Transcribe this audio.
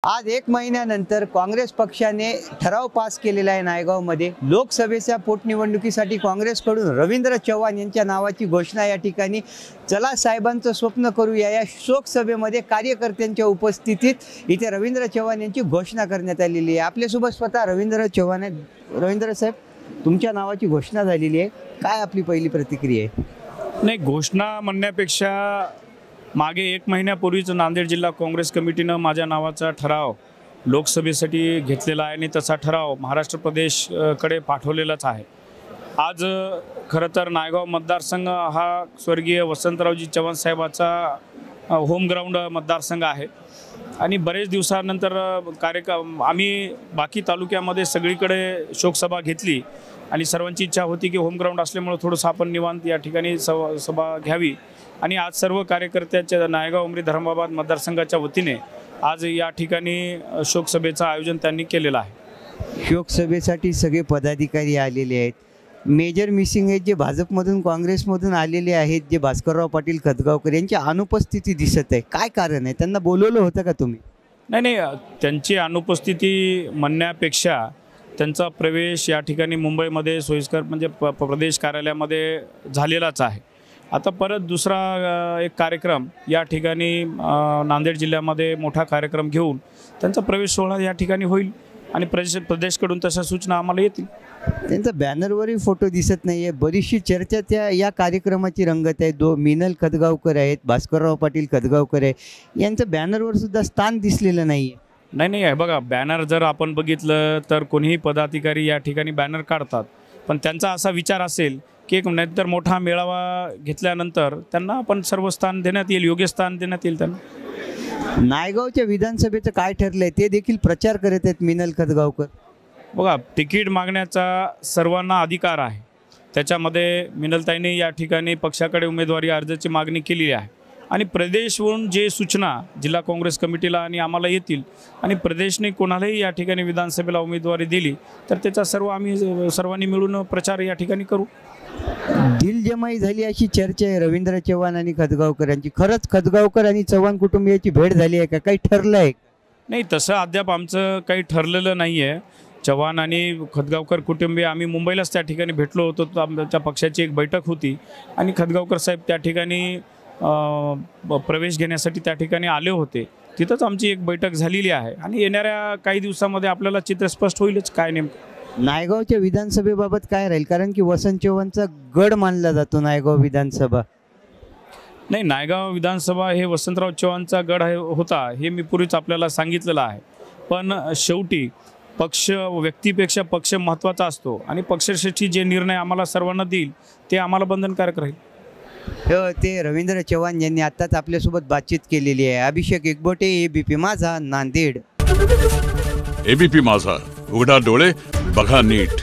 आज एक महिन्यानंतर काँग्रेस पक्षाने ठराव पास केलेला आहे नायगावमध्ये लोकसभेच्या पोटनिवडणुकीसाठी काँग्रेसकडून रवींद्र चव्हाण यांच्या नावाची घोषणा या ठिकाणी चला साहेबांचं स्वप्न करूया या शोकसभेमध्ये कार्यकर्त्यांच्या उपस्थितीत इथे रवींद्र चव्हाण यांची घोषणा करण्यात आलेली आहे। आपल्यासोबत स्वतः रवींद्र चव्हाण आहेत। रवींद्र साहेब, तुमच्या नावाची घोषणा झालेली आहे, काय आपली पहिली प्रतिक्रिया आहे? नाही, घोषणा म्हणण्यापेक्षा मागे एक महिन्यापूर्वीच नांदेड जिल्हा काँग्रेस कमिटीनं माझ्या नावाचा ठराव लोकसभेसाठी घेतलेला आहे आणि तसा ठराव महाराष्ट्र प्रदेशकडे पाठवलेलाच आहे। आज खरं तर नायगाव मतदारसंघ हा स्वर्गीय वसंतरावजी चव्हाण साहेबाचा होम ग्राउंड मतदारसंघ आहे आणि बरेच दिवसानंतर आम्ही बाकी तालुक्यामध्ये सगळीकडे शोकसभा घेतली आणि सर्वांची इच्छा होती की होम ग्राउंड असल्यामुळे थोडंसं आपण निवांत या ठिकाणी सभा घ्यावी आणि आज सर्व कार्यकर्त्यांच्या नायगाव उमरी धर्माबाद मतदारसंघाच्या वतीने आज या ठिकाणी शोकसभेचं आयोजन त्यांनी केलेलं आहे। शोकसभेसाठी सगळे पदाधिकारी आलेले आहेत। मेजर मिसिंग आहेत जे भाजपमधून काँग्रेसमधून आलेले आहेत, जे भास्करराव पाटील खतगावकर यांची अनुपस्थिती दिसत आहे, काय कारण आहे? त्यांना बोलवलं होतं का तुम्ही? नाही, त्यांची अनुपस्थिती म्हणण्यापेक्षा त्यांचा प्रवेश या ठिकाणी मुंबईमध्ये सोयीस्कर म्हणजे प्रदेश कार्यालयामध्ये झालेलाच आहे। आता परत दुसरा एक कार्यक्रम या ठिकाणी नांदेड जिल्ह्यामध्ये मोठा कार्यक्रम घेऊन त्यांचा प्रवेश सोहळा या ठिकाणी होईल आणि प्रदेशकडून तशा सूचना आम्हाला येतील। त्यांचा बॅनरवरही फोटो दिसत नाही आहे। बरीचशी चर्चा या कार्यक्रमाची रंगत आहे। मिनल खतगावकर आहेत, भास्करराव पाटील खतगावकर आहे, यांचं बॅनरवर सुद्धा स्थान दिसलेलं नाही आहे। नाही, बघा, बॅनर जर आपण बघितलं तर कोणीही पदाधिकारी या ठिकाणी बॅनर काढतात, पण त्यांचा असा विचार असेल की एक नंतर मोठा मेळावा घेतल्यानंतर त्यांना आपण सर्व स्थान देण्यात येईल, योग्य स्थान देण्यात येईल त्यांना। नायगावच्या विधानसभेचं काय ठरलंय ते देखील प्रचार करत आहेत मिनल खतगावकर। बघा, तिकीट मागण्याचा सर्वांना अधिकार आहे, त्याच्यामध्ये मिनलताईंनी या ठिकाणी पक्षाकडे उमेदवारी अर्जाची मागणी केलेली आहे आणि प्रदेशवरून जे सूचना जिल्हा काँग्रेस कमिटीला आणि आम्हाला येतील आणि प्रदेशने कोणालाही या ठिकाणी विधानसभेला उमेदवारी दिली तर त्याचा आम्ही सर्वांनी मिळून प्रचार या ठिकाणी करू। दिलजमाई झाली अशी चर्चा आहे रवींद्र चव्हाण आणि खतगावकर यांची। खरंच खतगावकर आणि चव्हाण कुटुंबियाची भेट झाली आहे का? काही ठरलं आहे? नाही, तसं अद्याप आमचं काही ठरलेलं नाही आहे। चव्हाण आणि खतगावकर कुटुंबीय आम्ही मुंबईलाच त्या ठिकाणी भेटलो होतो, तर आमच्या पक्षाची एक बैठक होती आणि खतगावकर साहेब त्या ठिकाणी प्रवेश घेण्यासाठी त्या ठिकाणी आले होते, तिथंच आमची एक बैठक झालेली आहे आणि येणाऱ्या काही दिवसामध्ये आपल्याला चित्र स्पष्ट होईलच काय नेमकं। नायगावच्या विधानसभेबाबत काय राहील? कारण की वसंत चव्हाणचा गड मानला जातो नायगाव विधानसभा। नाही, नायगाव विधानसभा हे वसंतराव चव्हाणचा गड होता हे मी पूर्वीच आपल्याला सांगितलेलं आहे, पण शेवटी पक्ष व्यक्तीपेक्षा पक्ष महत्त्वाचा असतो आणि पक्षश्रेष्ठी जे निर्णय आम्हाला सर्वांना देईल ते आम्हाला बंधनकारक राहील। ते रवींद्र चव्हाण यांनी आत्ताच आपल्यासोबत बातचीत केलेली आहे। अभिषेक एकबोटे, एबीपी माझा, नांदेड। एबीपी माझा, उघडा डोळे बघा नीट।